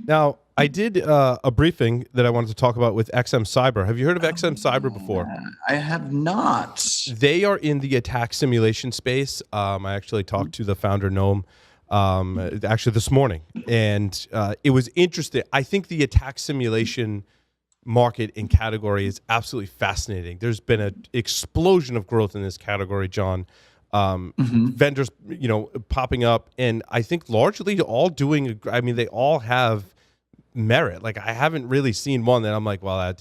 Now, I did a briefing that I wanted to talk about with XM Cyber. Have you heard of XM Cyber before? I have not. They are in the attack simulation space. I actually talked to the founder, Noam, actually this morning, and it was interesting. I think the attack simulation market and category is absolutely fascinating. There's been an explosion of growth in this category, John. Vendors, popping up, and I think largely all doing. I mean, they all have merit. Like, I haven't really seen one that I'm like, well,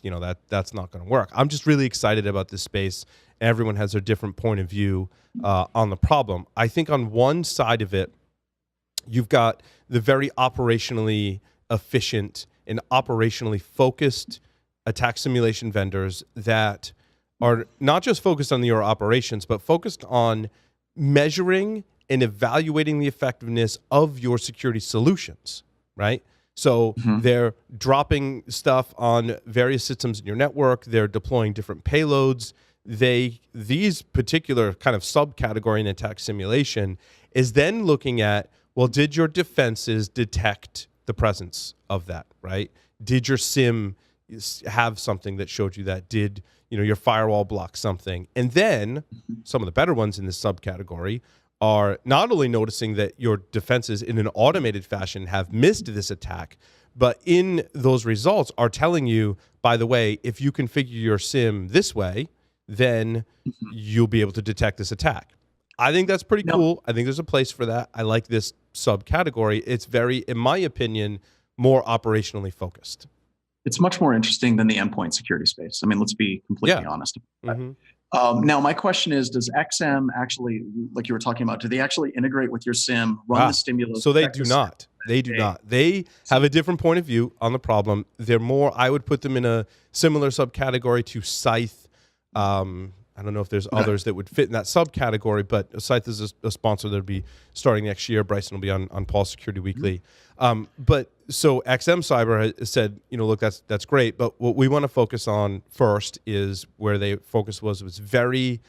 that's not going to work. I'm just really excited about this space. Everyone has their different point of view on the problem. I think on one side of it, you've got the very operationally efficient and operationally focused attack simulation vendors that are not just focused on your operations, but focused on measuring and evaluating the effectiveness of your security solutions, right? So they're dropping stuff on various systems in your network. They're deploying different payloads. These particular kind of subcategory in attack simulation is then looking at, well, did your defenses detect the presence of that, right? Did your SIM have something that showed you that? Did your firewall block something? And then some of the better ones in this subcategory are not only noticing that your defenses in an automated fashion have missed this attack, but in those results are telling you, by the way, if you configure your SIM this way, then you'll be able to detect this attack. I think that's pretty cool. I think there's a place for that. I like this subcategory. It's very, in my opinion, more operationally focused. It's much more interesting than the endpoint security space. I mean, let's be completely honest about that. Now, my question is, does XM actually, like you were talking about, do they actually integrate with your SIM, run the stimulus? So they do not. They do not. They have a different point of view on the problem. They're more, I would put them in a similar subcategory to Scythe. I don't know if there's others that would fit in that subcategory, but Scythe is a sponsor that will be starting next year. Bryson will be on Paul Security Weekly. But so XM Cyber has said, look, that's great, but what we want to focus on first is where they focus was very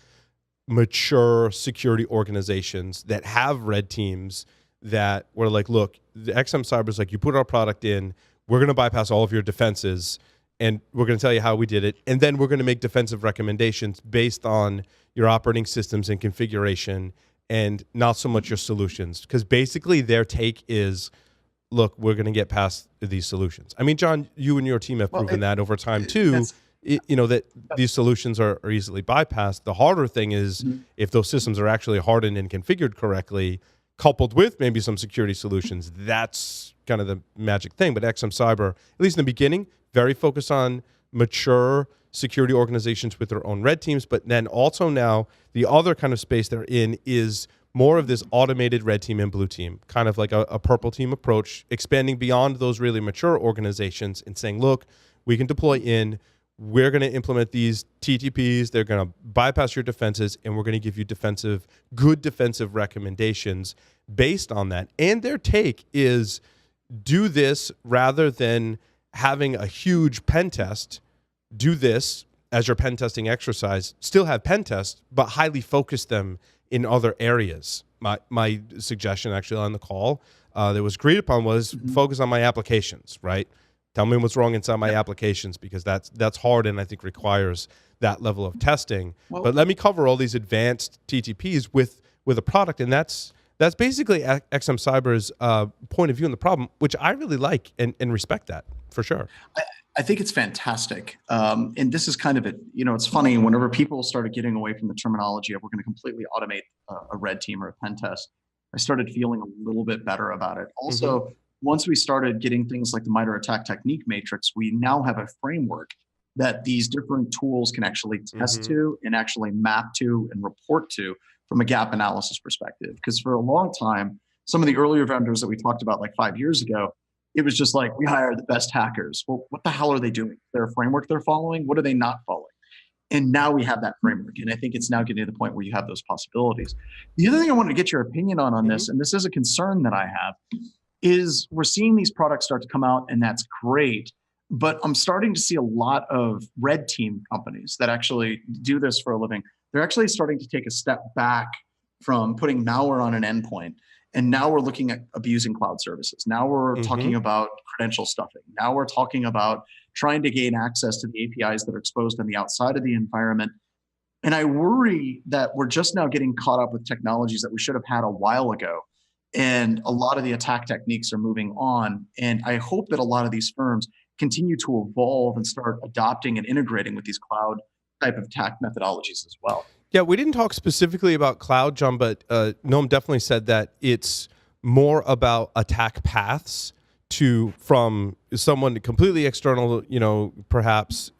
mature security organizations that have red teams that were like, look, the XM Cyber is like, you put our product in, we're going to bypass all of your defenses, and we're going to tell you how we did it, and then we're going to make defensive recommendations based on your operating systems and configuration and not so much your solutions. Because basically their take is, look, we're going to get past these solutions. I mean, John, you and your team have proven that over time too, that these solutions are easily bypassed. The harder thing is if those systems are actually hardened and configured correctly, coupled with maybe some security solutions, that's kind of the magic thing. But XM Cyber, at least in the beginning, very focused on mature security organizations with their own red teams, but then also now the other kind of space they're in is more of this automated red team and blue team, kind of like a purple team approach, expanding beyond those really mature organizations and saying, look, we can deploy in, we're going to implement these TTPs, they're going to bypass your defenses, and we're going to give you good defensive recommendations based on that. And their take is do this rather than having a huge pen test, do this as your pen testing exercise, still have pen tests, but highly focus them in other areas. My suggestion actually on the call that was agreed upon was focus on my applications, right? Tell me what's wrong inside my applications, because that's hard and I think requires that level of testing. But let me cover all these advanced TTPs with a product, and that's basically XM Cyber's point of view on the problem, which I really like and respect that for sure. I think it's fantastic. And this is kind of it. It's funny, whenever people started getting away from the terminology of we're going to completely automate a red team or a pen test, I started feeling a little bit better about it. Also, once we started getting things like the MITRE ATT&CK technique matrix, we now have a framework that these different tools can actually test to and actually map to and report to from a gap analysis perspective. Because for a long time, some of the earlier vendors that we talked about like 5 years ago, it was just like, we hire the best hackers. Well, what the hell are they doing? Is there a framework they're following? What are they not following? And now we have that framework. And I think it's now getting to the point where you have those possibilities. The other thing I wanted to get your opinion on this, and this is a concern that I have, is we're seeing these products start to come out, and that's great. But I'm starting to see a lot of red team companies that actually do this for a living. They're actually starting to take a step back from putting malware on an endpoint And now we're looking at abusing cloud services. Now we're talking about credential stuffing. Now we're talking about trying to gain access to the APIs that are exposed on the outside of the environment. And I worry that we're just now getting caught up with technologies that we should have had a while ago. And a lot of the attack techniques are moving on. And I hope that a lot of these firms continue to evolve and start adopting and integrating with these cloud type of attack methodologies as well. Yeah, we didn't talk specifically about cloud, John, but Noam definitely said that it's more about attack paths from someone completely external, perhaps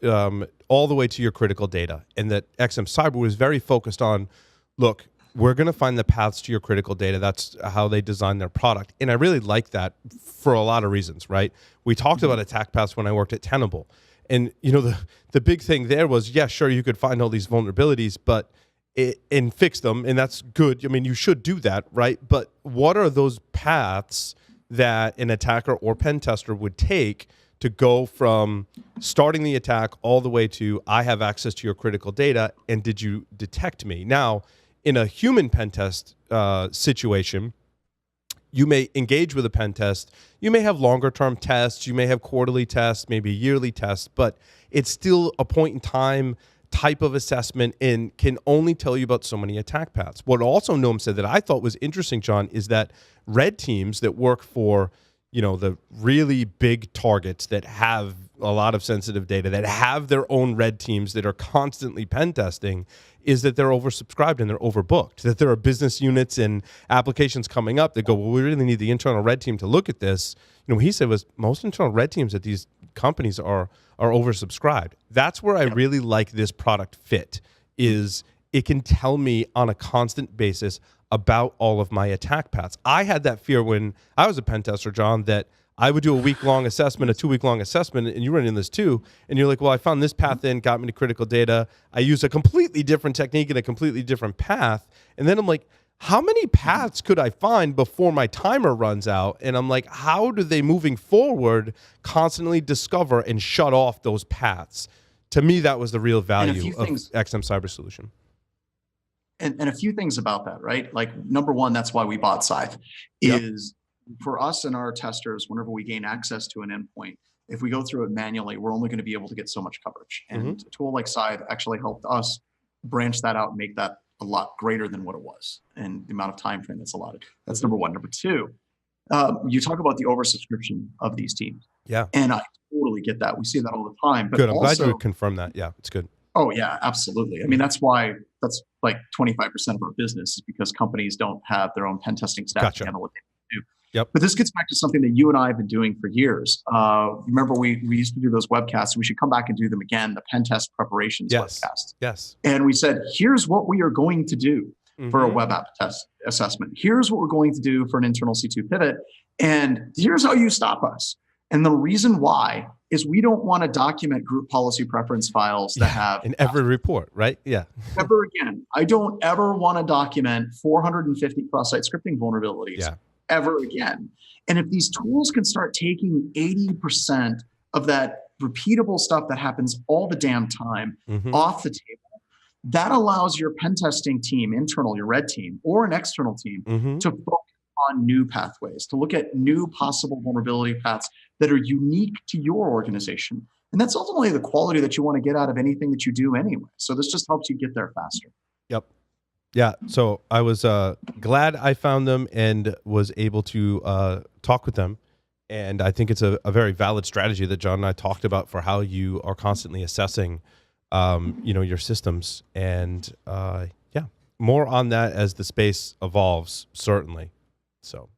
all the way to your critical data. And that XM Cyber was very focused on, look, we're going to find the paths to your critical data. That's how they design their product. And I really like that for a lot of reasons, right? We talked about attack paths when I worked at Tenable. And, the big thing there was, yeah, sure, you could find all these vulnerabilities, and fix them. And that's good. I mean, you should do that, right? But what are those paths that an attacker or pen tester would take to go from starting the attack all the way to, I have access to your critical data, and did you detect me? Now, in a human pen test situation, you may engage with a pen test. You may have longer term tests. You may have quarterly tests, maybe yearly tests, but it's still a point in time type of assessment and can only tell you about so many attack paths. What also Noam said that I thought was interesting, John, is that red teams that work for, the really big targets that have a lot of sensitive data, that have their own red teams that are constantly pen testing, is that they're oversubscribed and they're overbooked, that there are business units and applications coming up that go, well, we really need the internal red team to look at this. What he said was most internal red teams at these companies are oversubscribed. That's where I really like this product fit, is it can tell me on a constant basis about all of my attack paths. I had that fear when I was a pen tester, John, that I would do a week-long assessment, a 2-week-long assessment, and you run in this too, and you're like, well, I found this path in, got me to critical data. I use a completely different technique and a completely different path. And then I'm like, how many paths could I find before my timer runs out? And I'm like, how do they moving forward constantly discover and shut off those paths? To me, that was the real value of XM Cyber Solution. And a few things about that, right? Like, number one, that's why we bought Scythe, is for us and our testers, whenever we gain access to an endpoint, if we go through it manually, we're only going to be able to get so much coverage. And a tool like Scythe actually helped us branch that out and make that a lot greater than what it was and the amount of time frame that's allotted. That's number one. Number two, you talk about the oversubscription of these teams. Yeah. And I totally get that. We see that all the time. But good. I'm glad you would confirm that. Yeah, it's good. Oh, yeah, absolutely. I mean, that's why that's like 25% of our business is because companies don't have their own pen testing staff to handle what they do. Yep. But this gets back to something that you and I have been doing for years. Remember, we used to do those webcasts. We should come back and do them again, the pen test preparations webcasts. Yes. And we said, here's what we are going to do for a web app test assessment. Here's what we're going to do for an internal C2 pivot. And here's how you stop us. And the reason why is we don't want to document group policy preference files that have in every report, right? Yeah. Ever again. I don't ever want to document 450 cross-site scripting vulnerabilities ever again. And if these tools can start taking 80% of that repeatable stuff that happens all the damn time off the table, that allows your pen testing team, internal, your red team, or an external team to focus on new pathways, to look at new possible vulnerability paths that are unique to your organization. And that's ultimately the quality that you want to get out of anything that you do anyway. So this just helps you get there faster. Yep. Yeah. So I was glad I found them and was able to talk with them. And I think it's a very valid strategy that John and I talked about for how you are constantly assessing, your systems. And more on that as the space evolves, certainly. So